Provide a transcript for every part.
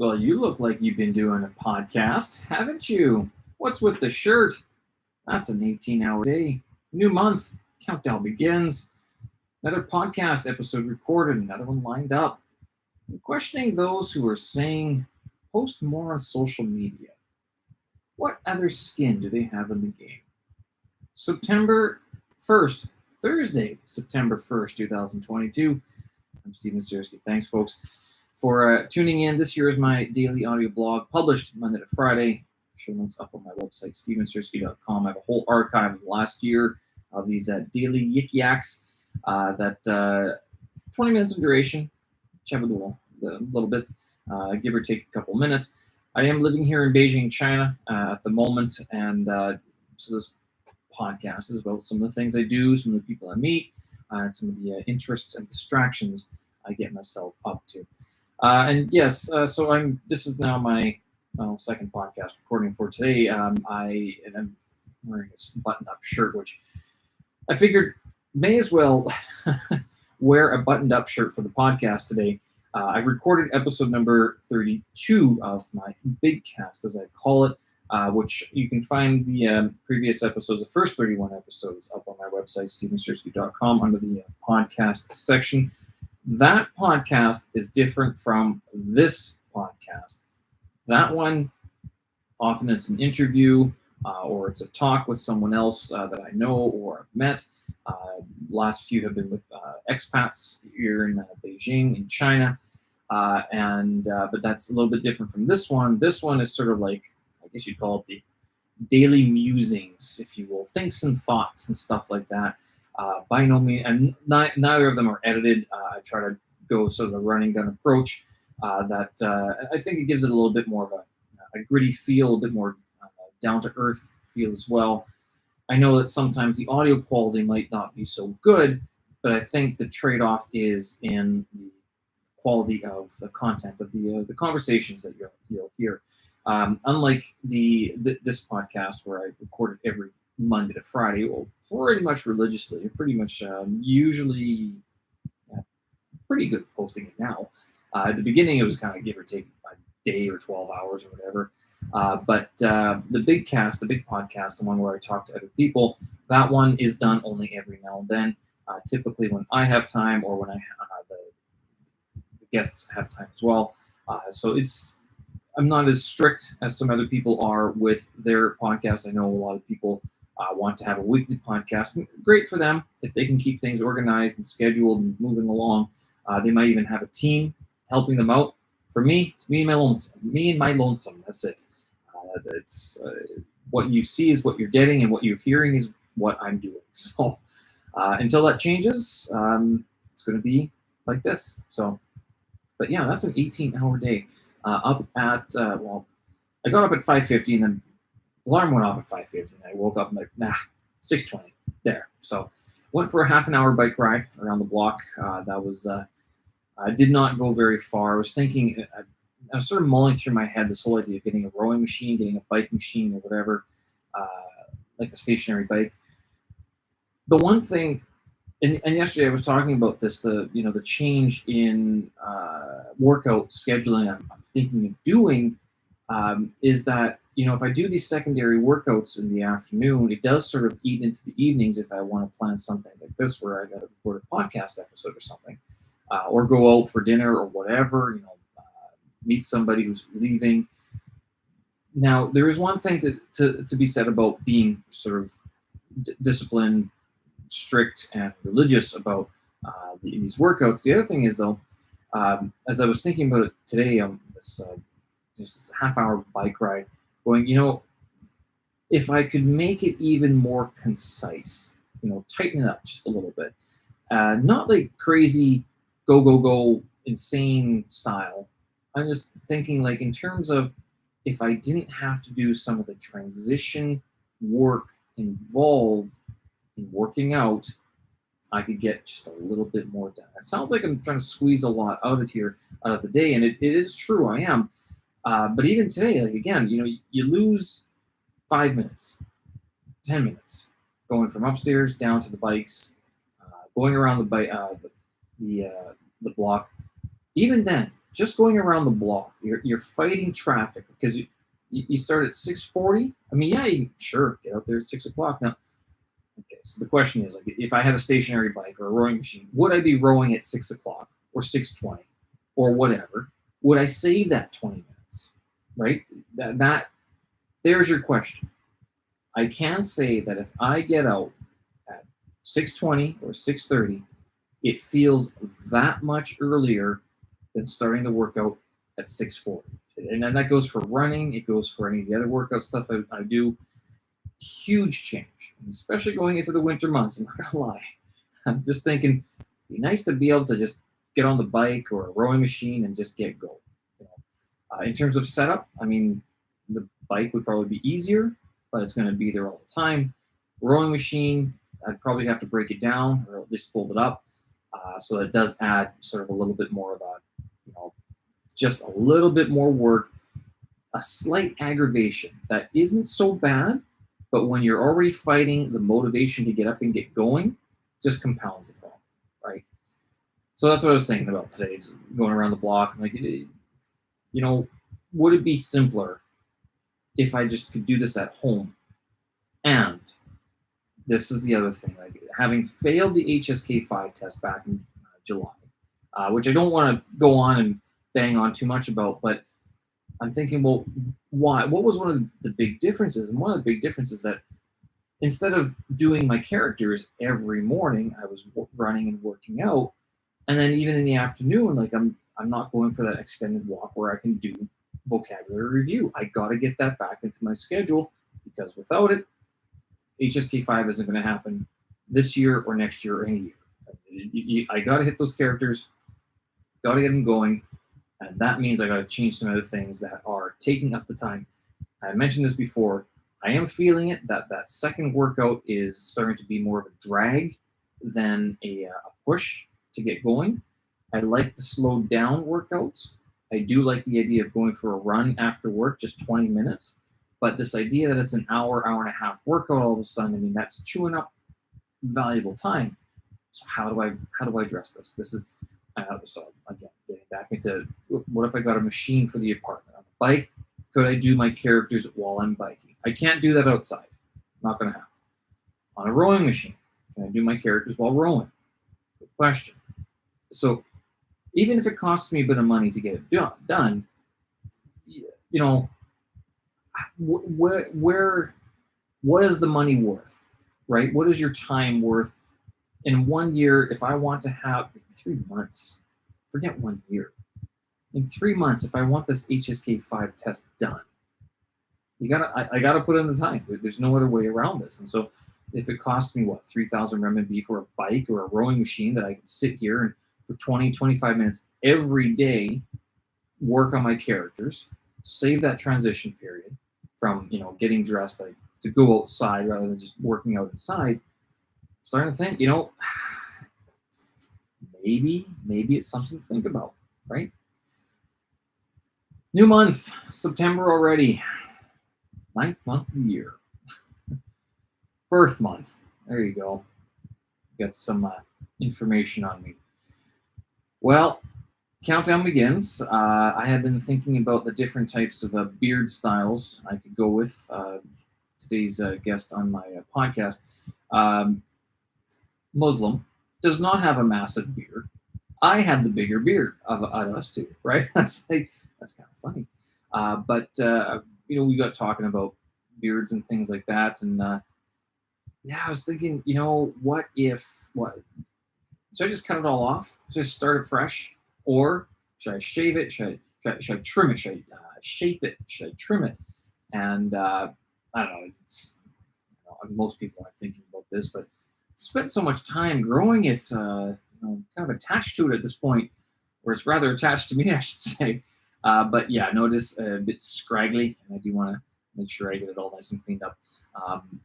Well, you look like you've been doing a podcast, haven't you? What's with the shirt? That's an 18-hour day. New month. Countdown begins. Another podcast episode recorded, another one lined up. I'm questioning those who are saying post more on social media. What other skin do they have in the game? September 1st, Thursday, September 1st, 2022. I'm Steven Sersky. Thanks, folks, for tuning in. This year is my daily audio blog, published Monday to Friday. Show notes up on my website, stevensersky.com. I have a whole archive of last year of these daily yik yaks that 20 minutes in duration, chat with a little bit, give or take a couple minutes. I am living here in Beijing, China at the moment, and so this podcast is about some of the things I do, some of the people I meet, some of the interests and distractions I get myself up to. And yes, so this is now my second podcast recording for today. I'm wearing this buttoned-up shirt, which I figured may as well wear a buttoned-up shirt for the podcast today. I recorded episode number 32 of my big cast, as I call it, which you can find the previous episodes, the first 31 episodes, up on my website, stevensersky.com, under the podcast section. That podcast is different from this podcast. That one, often it's an interview or it's a talk with someone else that I know or I've met. Last few have been with expats here in Beijing, in China. But that's a little bit different from this one. This one is sort of like, I guess you'd call it the daily musings, if you will, thinks and thoughts and stuff like that. By no means, and neither of them are edited. I try to go sort of a running gun approach that I think it gives it a little bit more of a gritty feel, a bit more down-to-earth feel as well. I know that sometimes the audio quality might not be so good, but I think the trade-off is in the quality of the content of the conversations that you'll hear. Unlike this podcast where I record it every Monday to Friday, well, pretty much religiously, pretty much usually pretty good posting it now. At the beginning, it was kind of give or take a day or 12 hours or whatever. But the big podcast, the one where I talk to other people, that one is done only every now and then, typically when I have time or when the guests have time as well. So I'm not as strict as some other people are with their podcast. I know a lot of people want to have a weekly podcast. Great for them if they can keep things organized and scheduled and moving along. They might even have a team helping them out. For me, it's me and my lonesome. That's it. It's what you see is what you're getting, and what you're hearing is what I'm doing. So until that changes, it's going to be like this. So, but yeah, that's an 18-hour day. Up at I got up at 5:50, and then the alarm went off at 5:50, and I woke up and like 6:20 there. So went for a half an hour bike ride around the block. That was I did not go very far. I was thinking, I was sort of mulling through my head this whole idea of getting a rowing machine, getting a bike machine, or whatever, like a stationary bike. The one thing, and yesterday I was talking about this, the change in workout scheduling I'm thinking of doing, is that, if I do these secondary workouts in the afternoon, it does sort of eat into the evenings if I want to plan some things like this where I got to record a podcast episode or something, or go out for dinner or whatever, meet somebody who's leaving. Now, there is one thing to be said about being sort of disciplined, strict, and religious about these workouts. The other thing is, though, as I was thinking about it today on this half-hour bike ride, going, if I could make it even more concise, tighten it up just a little bit, not like crazy, go, insane style. I'm just thinking, like, in terms of if I didn't have to do some of the transition work involved in working out, I could get just a little bit more done. It sounds like I'm trying to squeeze a lot out of the day, and it is true, I am. But even today, like, again, you lose 5 minutes, 10 minutes going from upstairs down to the bikes, going around the block. Even then, just going around the block, you're fighting traffic because you start at 6:40. I mean, yeah, sure, get out there at 6 o'clock. Now, okay, so the question is, like, if I had a stationary bike or a rowing machine, would I be rowing at 6 o'clock or 6:20 or whatever? Would I save that 20 minutes? Right? That there's your question. I can say that if I get out at 6:20 or 6:30, it feels that much earlier than starting the workout at 6:40. And then that goes for running. It goes for any of the other workout stuff I do. Huge change, especially going into the winter months. I'm not gonna lie. I'm just thinking, it'd be nice to be able to just get on the bike or a rowing machine and just get going. You know? In terms of setup, I mean, the bike would probably be easier, but it's going to be there all the time. Rowing machine, I'd probably have to break it down or at least fold it up. So it does add sort of a little bit more of a, just a little bit more work, a slight aggravation that isn't so bad, but when you're already fighting the motivation to get up and get going, just compounds the problem, right? So that's what I was thinking about today, is going around the block. Like, would it be simpler if I just could do this at home? And this is the other thing, like, having failed the HSK5 test back in July, which I don't want to go on and bang on too much about, but I'm thinking, well, why? What was one of the big differences? And one of the big differences is that instead of doing my characters every morning, I was running and working out, and then even in the afternoon, like, I'm not going for that extended walk where I can do vocabulary review. I got to get that back into my schedule, because without it, HSK5 isn't going to happen this year or next year or any year. I got to hit those characters, got to get them going, and that means I got to change some other things that are taking up the time. I mentioned this before. I am feeling it, that second workout is starting to be more of a drag than a push to get going. I like the slowed down workouts. I do like the idea of going for a run after work, just 20 minutes. But this idea that it's an hour and a half workout all of a sudden, I mean, that's chewing up valuable time. So how do I address this? This is so again, getting back into, what if I got a machine for the apartment? On a bike, could I do my characters while I'm biking? I can't do that outside. Not going to happen. On a rowing machine, can I do my characters while rowing? Good question. So even if it costs me a bit of money to get it done, what is the money worth, right? What is your time worth? In 1 year, if I want to have 3 months, forget 1 year. In 3 months, if I want this HSK5 test done, I gotta put in the time. There's no other way around this. And so, if it costs me 3,000 RMB for a bike or a rowing machine that I can sit here and for 20, 25 minutes every day, work on my characters, save that transition period from getting dressed, like, to go outside rather than just working out inside. I'm starting to think, maybe it's something to think about, right? New month, September already. 9th month of the year. Birth month. There you go. Got some information on me. Well, countdown begins. I have been thinking about the different types of beard styles I could go with. Today's guest on my podcast, Muslim, does not have a massive beard. I had the bigger beard out of us two, right? That's kind of funny. But we got talking about beards and things like that, and I was thinking, what should I just cut it all off? Just start it fresh, or should I shave it? Should I trim it? Should I shape it? Should I trim it? And I don't know. Most people aren't thinking about this, but I spent so much time growing it, kind of attached to it at this point, or it's rather attached to me, I should say. But yeah, notice a bit scraggly, and I do want to make sure I get it all nice and cleaned up.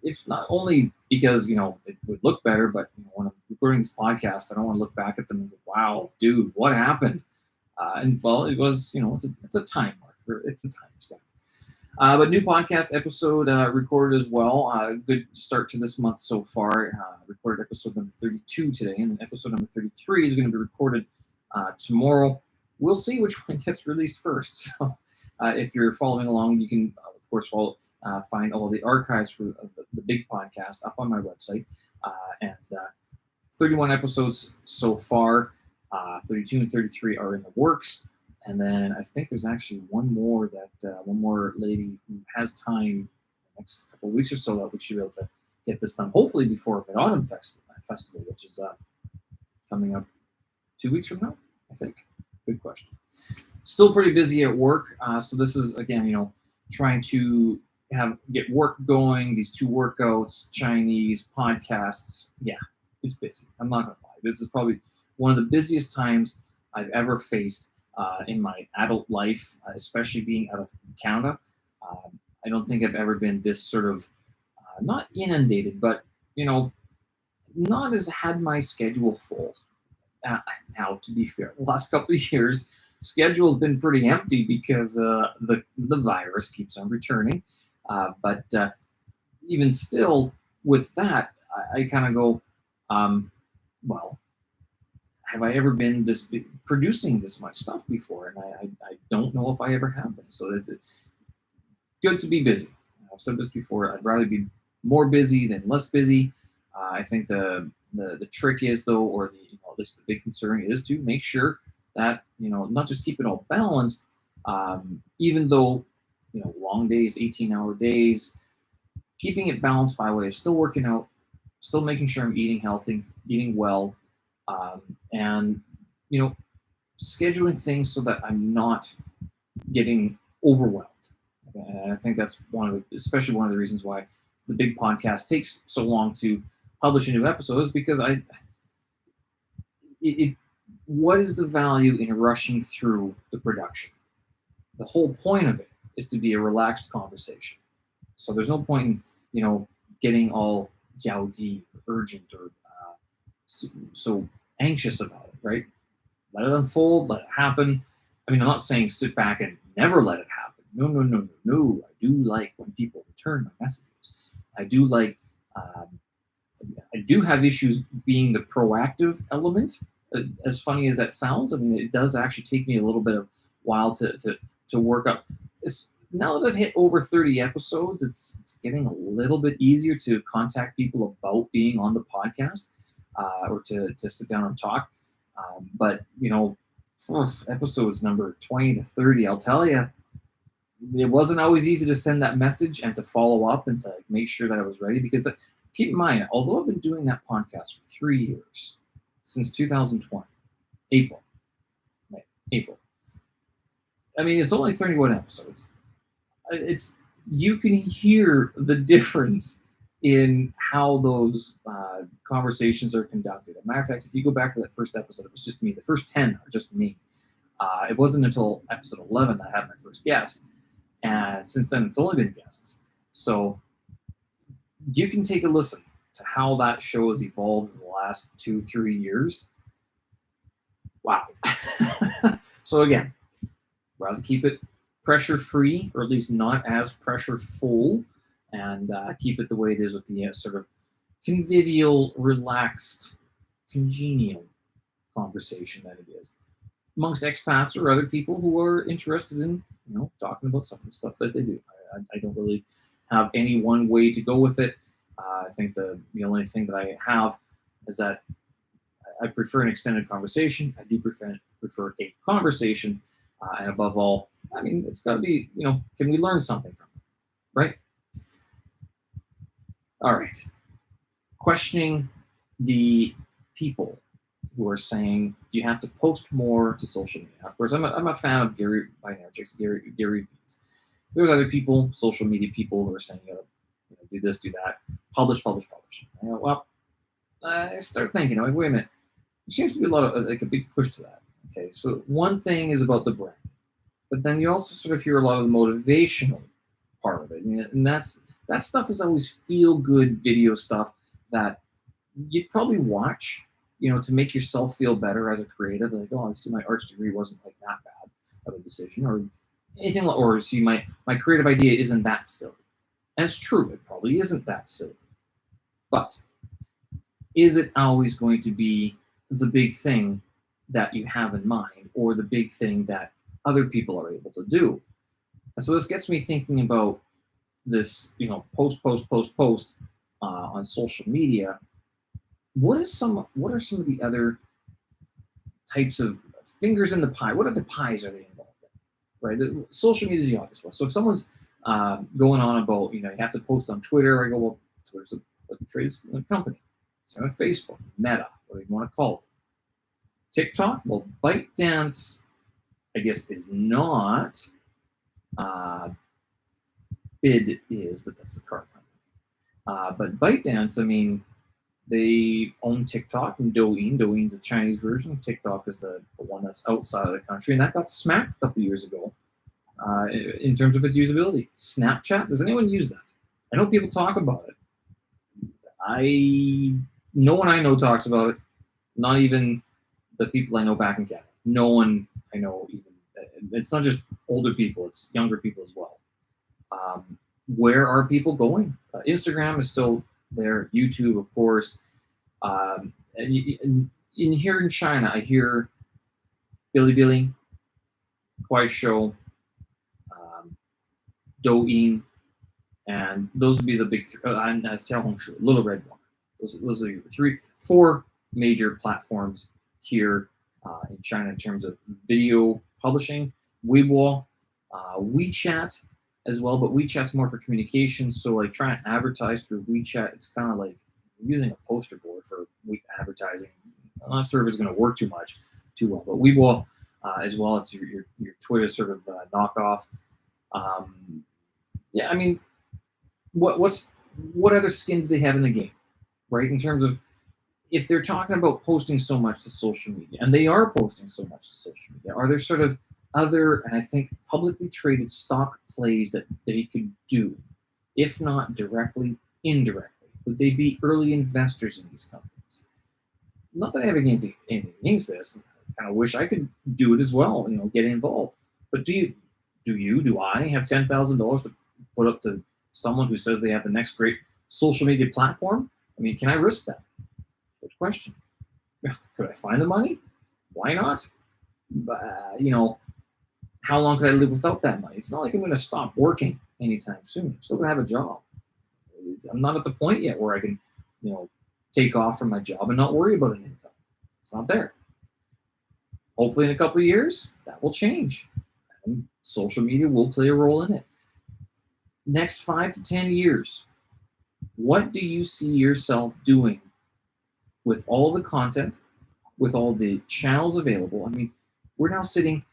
If not only because it would look better, but when I'm recording this podcast, I don't want to look back at them and go, "Wow, dude, what happened?" And well, it was it's a time marker, it's a time stamp. But new podcast episode recorded as well. Good start to this month so far. Recorded episode number 32 today, and then episode number 33 is going to be recorded tomorrow. we'll see which one gets released first. So if you're following along, you can, of course, find all the archives for the big podcast up on my website. And 31 episodes so far. 32 and 33 are in the works. And then I think there's actually one more lady who has time the next couple of weeks or so that we should be able to get this done, hopefully before Mid-Autumn Festival, which is coming up 2 weeks from now, I think. Good question. Still pretty busy at work. So this is, again, trying to get work going, these 2 workouts, Chinese, podcasts. Yeah, it's busy. I'm not going to lie. This is probably one of the busiest times I've ever faced in my adult life, especially being out of Canada. I don't think I've ever been this sort of, not inundated, but, not as had my schedule full. Now, to be fair, the last couple of years, schedule has been pretty empty because the virus keeps on returning. But even still, with that, I kind of go, well, have I ever been producing this much stuff before? And I don't know if I ever have been. So it's good to be busy. I've said this before. I'd rather be more busy than less busy. I think the trick is, though, or at least the big concern is to make sure that, not just keep it all balanced, even though, long days, 18-hour days, keeping it balanced by way of still working out, still making sure I'm eating healthy, eating well, and, scheduling things so that I'm not getting overwhelmed. And I think that's especially one of the reasons why the big podcast takes so long to publish a new episode, is because what is the value in rushing through the production? The whole point of it is to be a relaxed conversation. So there's no point in, getting all jiaoji, urgent, or so anxious about it, right? Let it unfold, let it happen. I mean, I'm not saying sit back and never let it happen. No. I do like when people return my messages. I do like, I do have issues being the proactive element. As funny as that sounds, I mean, it does actually take me a little bit of while to work up. Now that I've hit over 30 episodes, it's getting a little bit easier to contact people about being on the podcast, or to sit down and talk. But episodes number 20 to 30, I'll tell you, it wasn't always easy to send that message and to follow up and to make sure that I was ready. Because keep in mind, although I've been doing that podcast for 3 years, since 2020, April. I mean, it's only 31 episodes. You can hear the difference in how those conversations are conducted. As a matter of fact, if you go back to that first episode, it was just me. The first 10 are just me. It wasn't until episode 11 that I had my first guest. And since then, it's only been guests. So you can take a listen to how that show has evolved in the last 2-3 years. Wow. So again, rather keep it pressure-free, or at least not as pressure-full, and keep it the way it is with the sort of convivial, relaxed, congenial conversation that it is amongst expats or other people who are interested in, talking about some of the stuff that they do. I don't really have any one way to go with it. I think the only thing that I have is that I prefer an extended conversation. I do prefer a conversation, and above all, I mean, it's got to be, can we learn something from it, right? All right. Questioning the people who are saying you have to post more to social media. Of course, I'm a fan of Gary Vaynerchuk's, Gary V's. There's other people, social media people, who are saying, do this, do that, publish. I start thinking, wait a minute. There seems to be a big push to that. Okay, so one thing is about the brand, but then you also sort of hear a lot of the motivational part of it, and that stuff is always feel-good video stuff that you'd probably watch, to make yourself feel better as a creative. Like, I see my arts degree wasn't like that bad of a decision, or anything, or see my creative idea isn't that silly. And it's true, it probably isn't that silly. But is it always going to be the big thing that you have in mind, or the big thing that other people are able to do. And so this gets me thinking about this, post on social media. What are some of the other types of fingers in the pie? What other pies are they involved in? Right, social media is the obvious one. So if someone's going on about, you have to post on Twitter, I go, well, Twitter's a trade company. Same with Facebook, Meta, whatever you want to call it. TikTok, well, ByteDance, I guess, is not. Bid is, but that's the car company. But ByteDance, I mean, they own TikTok and Douyin. Douyin's a Chinese version. TikTok is the one that's outside of the country, and that got smacked a couple years ago in terms of its usability. Snapchat, does anyone use that? I know people talk about it. No one I know talks about it. Not even the people I know back in Canada. No one I know even. It's not just older people; it's younger people as well. Where are people going? Instagram is still there. YouTube, of course. And in here in China, I hear Bilibili, Kuaishou, Douyin, and those would be the big three. And Xiaohongshu, Little Red Book. Those are your four major platforms here in China in terms of video publishing. Weibo, WeChat as well, but WeChat's more for communication. So like trying to advertise through WeChat, it's kind of like using a poster board for advertising. I'm not sure if it's going to work too well, but Weibo as well. It's your Twitter sort of knockoff. I mean, what other skin do they have in the game, right? In terms of if they're talking about posting so much to social media, and they are posting so much to social media, are there sort of other, and I think publicly traded stock plays that they could do, if not directly, indirectly? Would they be early investors in these companies? Not that I have anything against this. I kind of wish I could do it as well, get involved. But do I have $10,000 to put up to someone who says they have the next great social media platform? I mean, can I risk that? Good question. Could I find the money? Why not? How long could I live without that money? It's not like I'm going to stop working anytime soon. I'm still going to have a job. I'm not at the point yet where I can, take off from my job and not worry about an income. It's not there. Hopefully in a couple of years, that will change. And social media will play a role in it. Next 5 to 10 years, what do you see yourself doing with all the content, with all the channels available? I mean, we're now sitting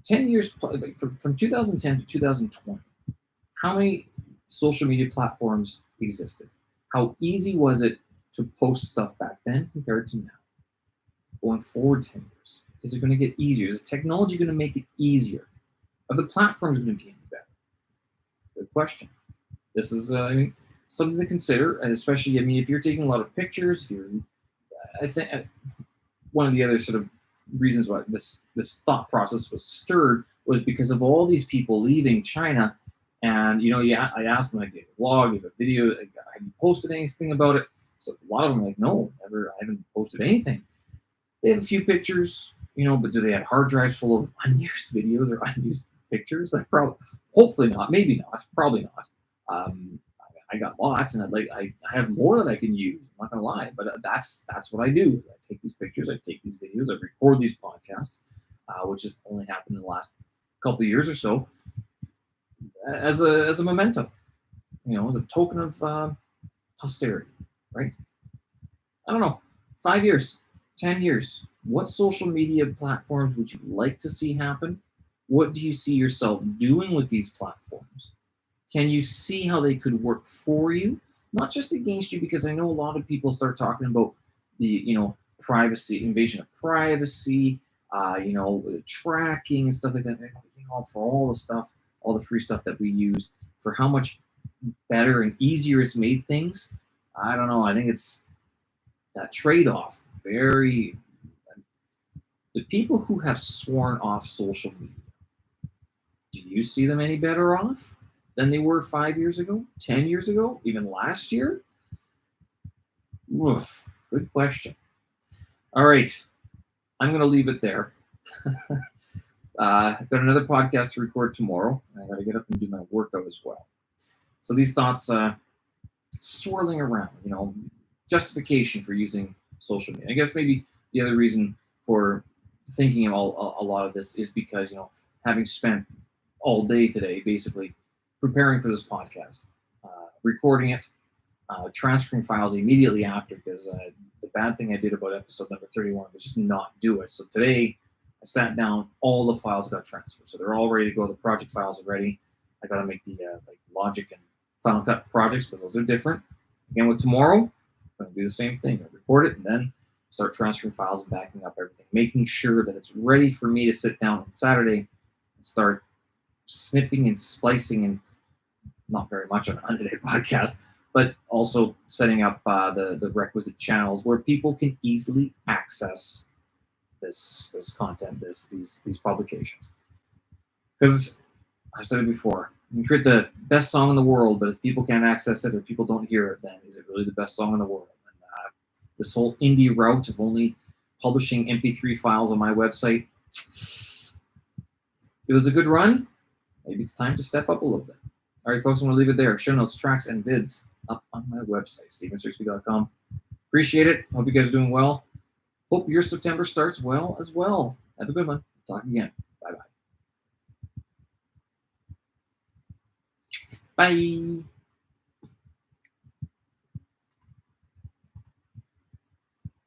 10 years, from 2010 to 2020. How many social media platforms existed? How easy was it to post stuff back then compared to now? Going forward 10 years, is it going to get easier? Is the technology going to make it easier? Are the platforms going to be any better? Good question. This is something to consider, and especially, if you're taking a lot of pictures, I think one of the other sort of reasons why this thought process was stirred was because of all these people leaving China. And I asked them, I gave a blog, gave a video, have you posted anything about it? So a lot of them are like, no, never. I haven't posted anything. They have a few pictures, but do they have hard drives full of unused videos or unused pictures? Like, hopefully not, maybe not, probably not. I got lots, and I have more that I can use. I'm not gonna lie, but that's what I do. I take these pictures, I take these videos, I record these podcasts, which has only happened in the last couple of years or so, as a memento, as a token of posterity, right? I don't know. 5 years, 10 years. What social media platforms would you like to see happen? What do you see yourself doing with these platforms? Can you see how they could work for you, not just against you? Because I know a lot of people start talking about the, privacy, invasion of privacy, tracking and stuff like that. For all the stuff, all the free stuff that we use, for how much better and easier it's made things. I don't know. I think it's that trade-off. The people who have sworn off social media, do you see them any better off than they were 5 years ago, 10 years ago, even last year? Oof, good question. All right, I'm going to leave it there. I've got another podcast to record tomorrow. I got to get up and do my workout as well. So these thoughts swirling around, justification for using social media. I guess maybe the other reason for thinking of a lot of this is because, having spent all day today basically preparing for this podcast, recording it, transferring files immediately after, because the bad thing I did about episode number 31 was just not do it. So today I sat down, all the files got transferred. So they're all ready to go. The project files are ready. I got to make the Logic and Final Cut projects, but those are different. Again, with tomorrow, I'm going to do the same thing. I record it and then start transferring files and backing up everything, making sure that it's ready for me to sit down on Saturday and start snipping and splicing, and not very much on a 100-day podcast, but also setting up the requisite channels where people can easily access this content, these publications. Because I've said it before, you can create the best song in the world, but if people can't access it or people don't hear it, then is it really the best song in the world? And this whole indie route of only publishing MP3 files on my website, it was a good run. Maybe it's time to step up a little bit. All right, folks, I'm going to leave it there. Show notes, tracks, and vids up on my website, stephensearchby.com. Appreciate it. Hope you guys are doing well. Hope your September starts well as well. Have a good one. Talk again. Bye-bye. Bye.